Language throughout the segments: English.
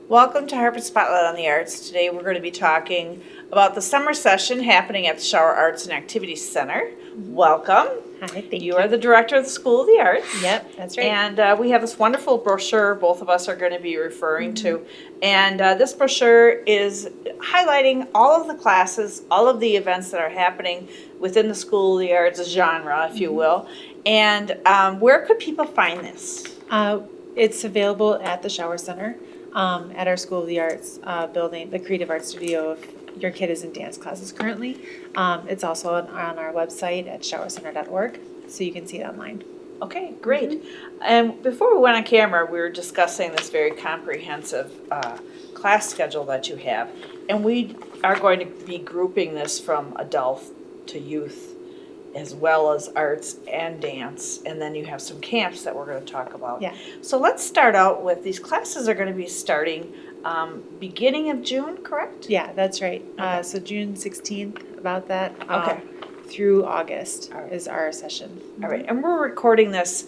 Welcome to Harvard Spotlight on the Arts. Today we're going to be talking about the summer session happening at the Shower Arts and Activities Center. Welcome. Hi, thank you. You are the director of the School of the Arts. Yep, that's right. And we have this wonderful brochure both of us are going to be referring to. And this brochure is highlighting all of the classes, all of the events that are happening within the School of the Arts genre, if you will. And where could people find this? It's available at the Shower Center, at our School of the Arts building, the Creative Arts Studio, if your kid is in dance classes currently. It's also on our website at showercenter.org, so you can see it online. Okay, great. And before we went on camera, we were discussing this very comprehensive class schedule that you have. And we are going to be grouping this from adult to youth, as well as arts and dance. And then you have some camps that we're going to talk about. Yeah. So let's start out with these classes are going to be starting beginning of June, correct? Yeah, that's right. Okay. So June 16th, about that. Okay. Through August All right. is our session. All right, and we're recording this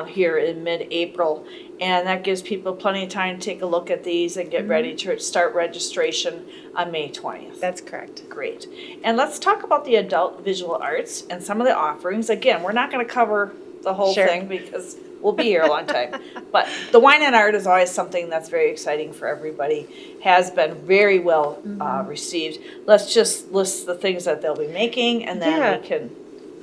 here in mid-April, and that gives people plenty of time to take a look at these and get ready to start registration on May 20th. That's correct. Great. And let's talk about the adult visual arts and some of the offerings. Again, we're not going to cover the whole Sure. thing because we'll be here a long time. But the wine and art is always something that's very exciting for everybody, has been very well received. Let's just list the things that they'll be making, and then Yeah. we can...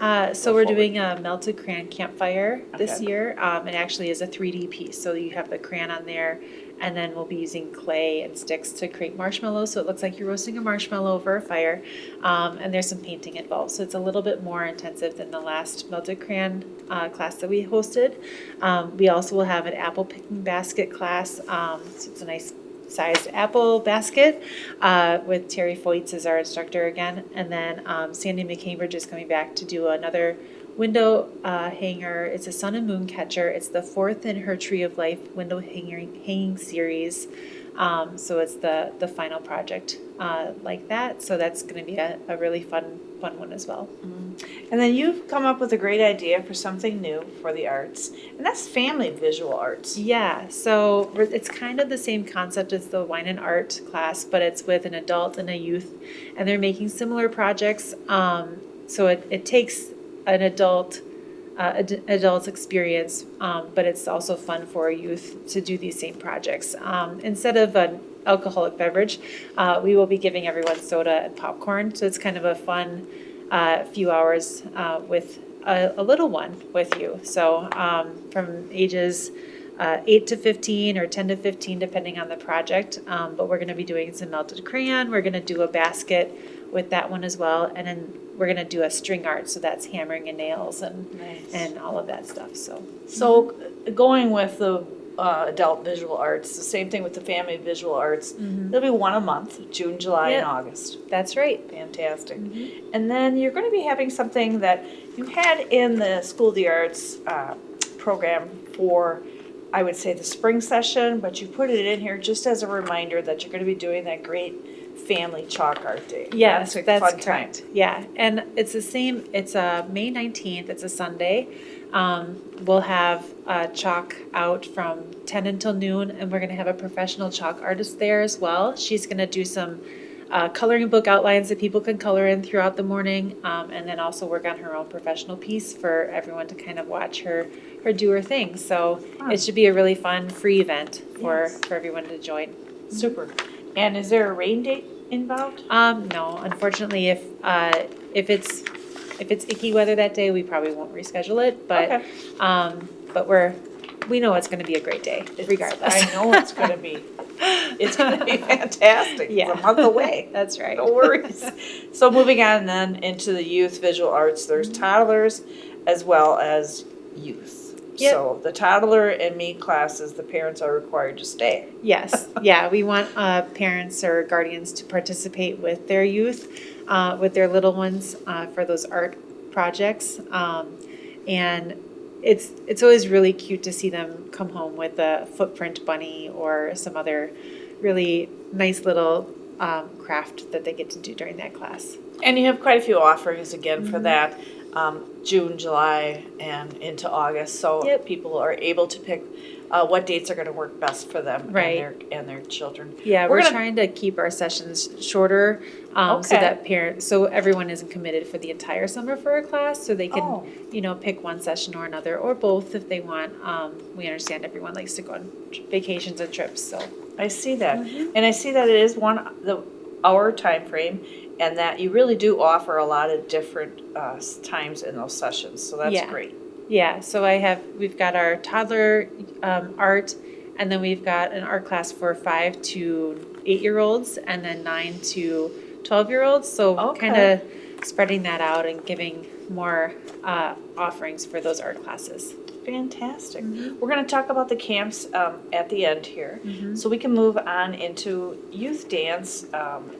So Go we're forward. doing a melted crayon campfire this Okay. year. It actually is a 3D piece, so you have the crayon on there, and then we'll be using clay and sticks to create marshmallows, so it looks like you're roasting a marshmallow over a fire. And there's some painting involved, so it's a little bit more intensive than the last melted crayon class that we hosted. We also will have an apple picking basket class, so it's a nice sized apple basket with Terry Foytz as our instructor again. And then Sandy McCambridge is coming back to do another window hanger. It's a sun and moon catcher. It's the fourth in her Tree of Life window hanging series. So it's the final project like that. So that's going to be a really fun one as well. And then you've come up with a great idea for something new for the arts, and that's family visual arts. Yeah, so it's kind of the same concept as the wine and art class, but it's with an adult and a youth, and they're making similar projects. So it takes an adult's experience, but it's also fun for a youth to do these same projects. Instead of an alcoholic beverage, we will be giving everyone soda and popcorn, so it's kind of a fun few hours with a little one with you. So from ages 8 to 15 or 10 to 15, depending on the project. But we're going to be doing some melted crayon. We're going to do a basket with that one as well. And then we're going to do a string art. So that's hammering and nails and all of that stuff. So Going with the adult visual arts, the same thing with the family visual arts. There'll be one a month, June, July, and Yep. August. that's right. Fantastic. And then you're going to be having something that you had in the School of the Arts program for, I would say, the spring session, but you put it in here just as a reminder that you're going to be doing that great family chalk art day. Yes, that's a that's fun correct. time. Yeah, and it's the same. It's May 19th. It's a Sunday. We'll have chalk out from 10 until noon, and we're going to have a professional chalk artist there as well. She's going to do some coloring book outlines that people can color in throughout the morning, and then also work on her own professional piece for everyone to kind of watch her do her thing. So Fun. it should be a really fun, free event for Yes. everyone to join. Super. And is there a rain date involved? No, unfortunately, if it's icky weather that day, we probably won't reschedule it, but, Okay. but we know it's gonna be a great day regardless. I know it's going to be. It's going to be fantastic. Yeah. It's a month away. That's right. No worries. So moving on then into the youth visual arts, there's toddlers as well as youth. Yep. So the toddler and me classes, the parents are required to stay. Yes, yeah, we want parents or guardians to participate with their youth, with their little ones for those art projects. And it's always really cute to see them come home with a footprint bunny or some other really nice little craft that they get to do during that class. And you have quite a few offerings again for that. June, July, and into August. So Yep. people are able to pick what dates are gonna work best for them Right. and their children. Yeah, We're we're gonna- trying to keep our sessions shorter, so Okay. that so everyone isn't committed for the entire summer for a class, so they Oh. can, pick one session or another, or both if they want. We understand everyone likes to go on vacations and trips, so. I see that, and I see that it is our time frame, and that you really do offer a lot of different times in those sessions, so that's Yeah. great. Yeah, so we've got our toddler art, and then we've got an art class for 5 to 8-year-olds, and then 9 to 12-year-olds. So Okay. kind of spreading that out and giving more offerings for those art classes. Fantastic. We're going to talk about the camps at the end here, so we can move on into youth dance.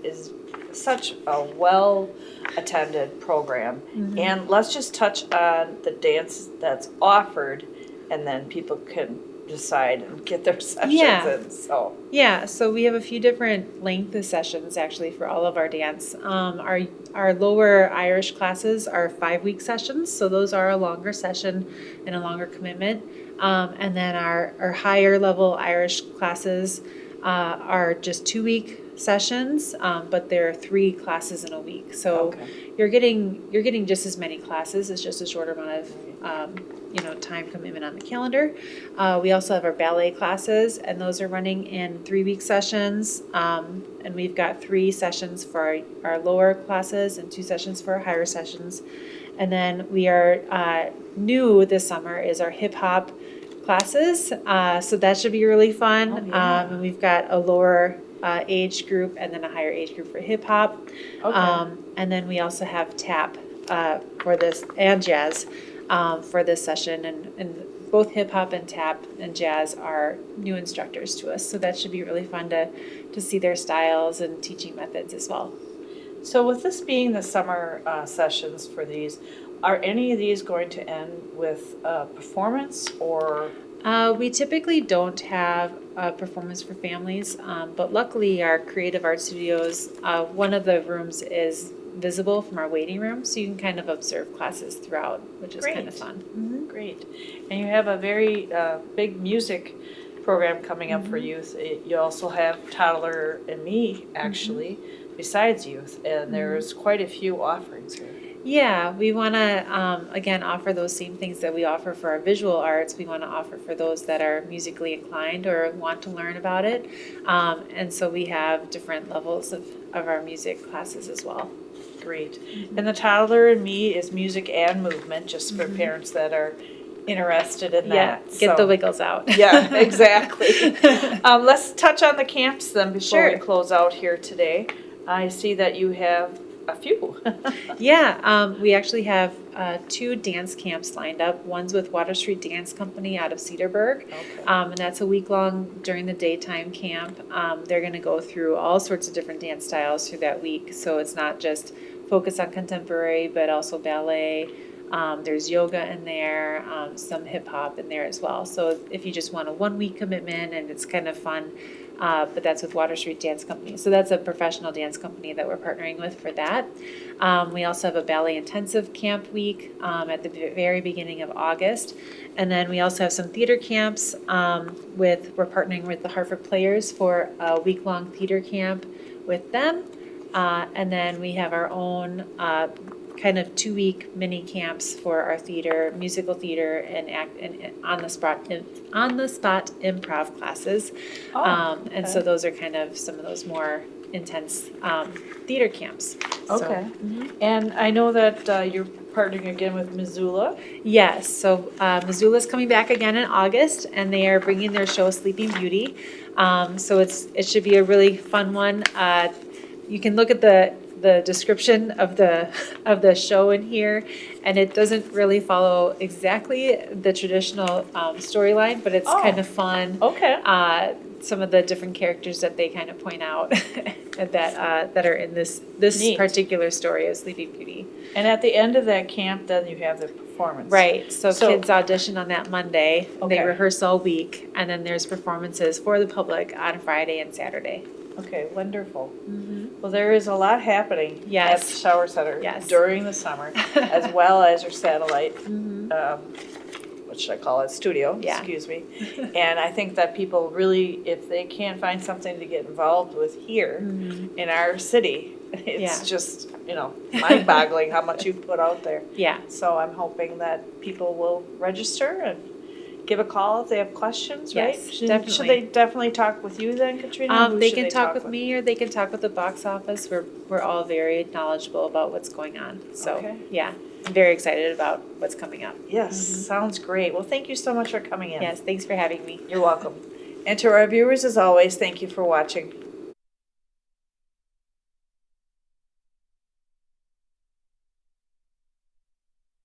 Is such a well-attended program, and let's just touch on the dance that's offered, and then people can decide and get their sessions Yeah. in. So Yeah, so we have a few different length of sessions actually for all of our dance. Our lower Irish classes are 5-week sessions, so those are a longer session and a longer commitment. And then our higher level Irish classes are just 2-week sessions, but there are 3 classes in a week. So Okay. you're getting just as many classes. It's just a shorter amount of time commitment on the calendar. We also have our ballet classes, and those are running in 3-week sessions. And we've got 3 sessions for our lower classes and 2 sessions for our higher sessions. And then we are new this summer is our hip hop classes. So that should be really fun. Oh, yeah. And we've got a lower age group and then a higher age group for hip hop. Okay. And then we also have tap for this and jazz for this session. And both hip hop and tap and jazz are new instructors to us. So that should be really fun to see their styles and teaching methods as well. So with this being the summer sessions for these, are any of these going to end with a performance or? We typically don't have a performance for families, but luckily our creative art studios, one of the rooms is visible from our waiting room, so you can kind of observe classes throughout, which is kind of Great. fun. Great. And you have a very big music program coming up for youth. You also have Toddler and Me, actually, besides youth, and there's quite a few offerings here. Yeah, we want to, again, offer those same things that we offer for our visual arts. We want to offer for those that are musically inclined or want to learn about it. And so we have different levels of our music classes as well. Great. And the Toddler and Me is music and movement, just for parents that are interested in Yeah, that. get So- the wiggles out. Yeah, exactly. Let's touch on the camps then before we Sure. close out here today. I see that you have a few. Yeah, we actually have 2 dance camps lined up. One's with Water Street Dance Company out of Cedarburg, Okay. and that's a week-long during the daytime camp. They're going to go through all sorts of different dance styles through that week, so it's not just focused on contemporary, but also ballet. There's yoga in there, some hip-hop in there as well. So if you just want a 1-week commitment and it's kind of fun, but that's with Water Street Dance Company. So that's a professional dance company that we're partnering with for that. We also have a ballet intensive camp week at the very beginning of August. And then we also have some theater camps we're partnering with the Hartford Players for a week-long theater camp with them. And then we have our own kind of 2-week mini camps for our theater, musical theater, and on the spot improv classes. And so those are kind of some of those more intense theater camps. So, Okay. And I know that you're partnering again with Missoula. yes, so Missoula's coming back again in August, and they are bringing their show Sleeping Beauty. So it should be a really fun one. You can look at the description of the show in here, and it doesn't really follow exactly the traditional storyline, but it's kind of fun. Okay. Some of the different characters that they kind of point out that are in this Neat. particular story of Sleeping Beauty. And at the end of that camp, then you have the performance. Right, so So- kids audition on that Monday, Okay. they rehearse all week, and then there's performances for the public on Friday and Saturday. Okay, wonderful. Well, there is a lot happening at Yes. the Shower Center Yes. during the summer, as well as your satellite what should I call it, studio, Yeah. excuse me. And I think that people really, if they can't find something to get involved with here in our city, it's Yeah. just, mind-boggling how much you put out there. Yeah. So I'm hoping that people will register and give a call if they have questions, right? Yes, Should definitely. they definitely talk with you then, Katrina? Who They should can talk with me, or they can talk with the box office. We're all very knowledgeable about what's going on. So, Okay. yeah, I'm very excited about what's coming up. Yes, sounds great. Well, thank you so much for coming in. Yes, thanks for having me. You're welcome. And to our viewers, as always, thank you for watching.